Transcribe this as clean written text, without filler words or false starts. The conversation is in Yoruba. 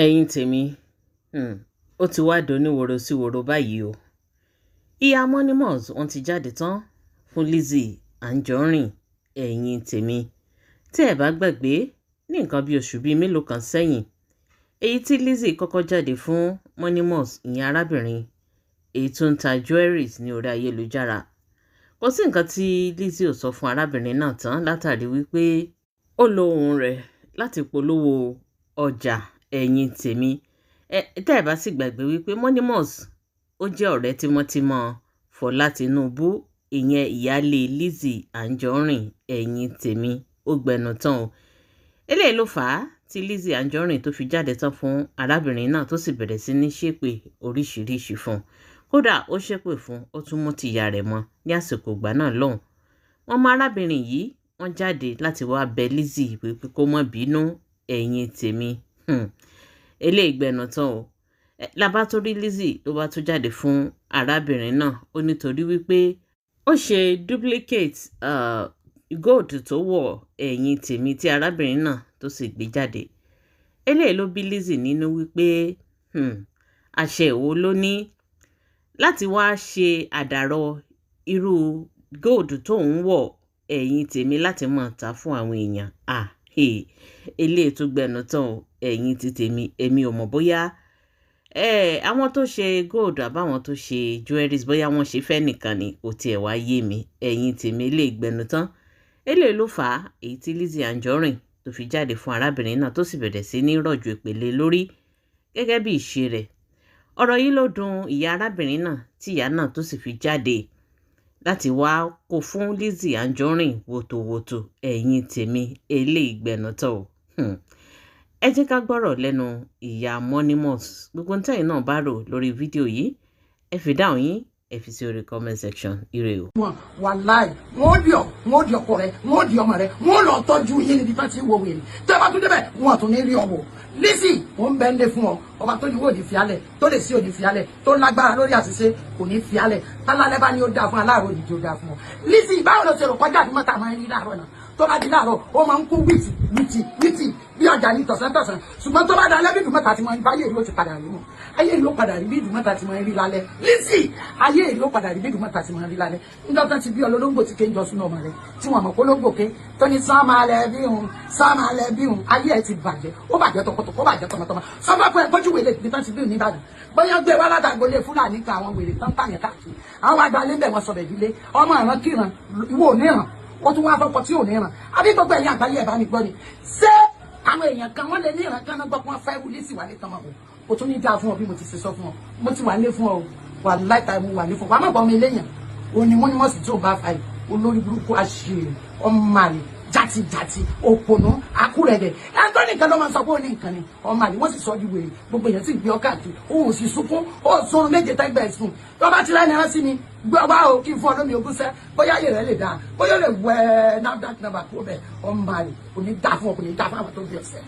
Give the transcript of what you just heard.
ẹ̀yin tèmi ó ti wá doníwòrò sí wòrò báyìí o. Ìyá Monimons wọ́n ti jáde tán fún Lizzy Anjorin. Ẹ̀yin tèmi tí ẹ bá gbàgbé ní nǹkan bí oṣù bíi mélòó kan sẹ́yìn, èyí tí Lizzy kọ́kọ́ jáde fún Monimons, ìyẹn arábìnrin èyí tó ń ta jewelries ní orí ayélujára. Kò sí nǹkan tí Lizzy ò sọ fún arábìnrin náà tán látàrí wípé ó lo ohùn rẹ̀ láti polówó ọjà. Ẹ̀yin tèmi tẹ́ ẹ bá sì gbàgbé wípé Monimons ó jẹ́ ọ̀rẹ́ tímọ́tímọ́ Fọlá Tinubu, ìyẹn ìyáálé Lizzy Anjorin. Ẹ̀yin tèmi ó gbẹnu tán o. Eléyìí ló fà á tí Lizzy Anjorin tó fi jáde tán fún arábìnrin náà tó sì bẹ̀rẹ̀ sí ní ṣépè oríṣiríṣi fún un. Kódà ó ṣépè fún, ó tún mú tìyá rẹ̀ mọ́ ní àsìkò ìgbà náà lọ́hùn. Wọ́n mọ arábìnrin yìí, wọ́n jáde láti wá bẹ Lizzy wípé kó má bínú. Ẹ̀yin tèmi eléyìí gbẹnu tán o. Labatori Lizzy ló bá tún jáde fún arábìnrin náà, ó nítorí wípé ó ṣe duplicate gold tó wọ̀. Ẹ̀yin tèmi tí arábìnrin náà tó sì gbé jáde. Eléyìí ló bí Lizzy nínú wípé àṣẹ èwo ló ní láti wá ṣe àdàrọ irú gold tó ń wọ̀. Ẹ̀yin tèmi láti máa ta fún àwọn èèyàn. Eléyìí tó gbẹnu tán o. Ẹ̀yin ti tèmi, èmi ò mọ̀ bóyá àwọn tó ṣe gold àbáwọn tó ṣe jewelries bóyá wọ́n ṣe fẹ́ nìkan ni, kò tiẹ̀ wá yé mi. Ẹ̀yin tèmi eléyìí gbẹnu tán. Eléyìí ló fà á èyí tí Lizzy Anjorin tó fi jáde fún arábìnrin náà tó sì bẹ̀rẹ̀ sí ní rọ̀jò ìpele lórí gẹ́gẹ́ bí ìṣe rẹ̀. Ọ̀rọ̀ yìí ló dùn ìyá arábìnrin náà tí ìyá náà tó sì fi jáde láti wá kó fún Lizzy Anjorin wòtòwòtò. Ẹ̀yin tèmi eléyìí gbẹnu tán o. Ẹ jẹ́ ká gbọ́rọ̀ lẹ́nu ìyá Monimons. Gbogbo ntẹ́yìn náà bá rò lórí fídíò yìí, ẹ fi dáhùn yín, ẹ fi sí orí comment section. Ire o. Wàláì wọ́n di ọkọ rẹ̀, wọ́n di ọmọ rẹ̀, wọ́n lọ tọ́jú yín níbi tán ti wo wèrè. Tẹ́ bá tún débẹ̀ wọ́n tún ní rí ọwọ́. Lizzy wọ́n bẹ́ ń lé fún ọ, ọba tó ní wò ní fiálẹ̀, tó lè sí òní fiálẹ̀, tó lágbára lórí àṣìṣe kò ní fiálẹ̀. Tálálẹ́ bá ní ó dáa fún aláàrọ̀ yìí tí ó dáa fún ọ. Lizzy báwo ló ṣe rò kọjá àti mọ́ta máa ń rí láàárọ̀ náà? Tó bá di láàárọ̀ ó máa ń kú wìtì bí ọjà ní tọ̀sán-tọ̀sán, ṣùgbọ́n tó bá da alẹ́ bí ìdùmọ̀ta ti máa ń rí ayé ìlú ó ti padà rí mọ́. Ayé ìlú ó padà rí bí ìdùmọ̀ta ti máa ń rí lálẹ́. Lizzy ayé ìlú ó padà rí bí ìdùmọ̀ta ti máa ń rí lálẹ́. Nígbà tó ti bí olólógbò ti ké ń jọ sínú ọmọ rẹ̀ tí wọ́n mọ̀ pé ológbò ké tó ní sáàmàlẹ̀ bí òun ayé ẹ̀ ti bàjẹ́, ó bàjẹ́ tọkọtọkọ, ó bàjẹ́ tọmọtọmọ. Sọ́mọ́ pé ẹgbọ́jú wèlé ní tán ti bí ní Ìbàdàn bóyá gbé wá látàgbólé Fúlàní kan àwọn wèrè tán tàyẹ̀ káàkiri àwọn àgbà lébẹ̀ wọn sọ̀bẹ̀ ìdílé ọmọ ìran kíran ìwọ ò ní ìran ó tún wá fọkọ tí ò ní ìran àbí gbogbo ẹ̀yìn àgbáyé ẹ̀ bá mi gbọ́ ni ṣé àwọn èèyàn kan wọ́n lè ní ìran kan náà gbọ́ pé wọ́n fẹ́ wulí sí wà ní tọmọ o tún ní dáa fún ọ bí mo ti ṣe sọ fún ọ mo ti wà lé fún ọ wà láìta mo wà lé fún ọ wà má bọ́ mi léèyàn òní Monimons tí ò bá fa yìí olórí burúkú àṣírí ọmọ àlè jàtijàti òpònú akúrẹ̀dẹ̀ ẹ̀ńtọ́ nìkan ló máa sọ pé ó ní nǹkan ni ọmọ àlè wọ́n sì sọ di wèrè gbogbo èèyàn sì gbé ọ káàkiri òun ò sì sunkún ó sọrun méje tẹ́gbẹ́ sùn tó bá ti rẹ́ nìran sí mi gbọ́ wá o kí n fún ọ lómi ogún sẹ́ bóyá ayé rẹ̀ lè dáa bóyá ó lè wẹ NAFDAC number kó bẹ̀ ọmọ àlè kò ní dá fún ọ kò ní dá fún àwọn tó bí ọ̀sẹ̀.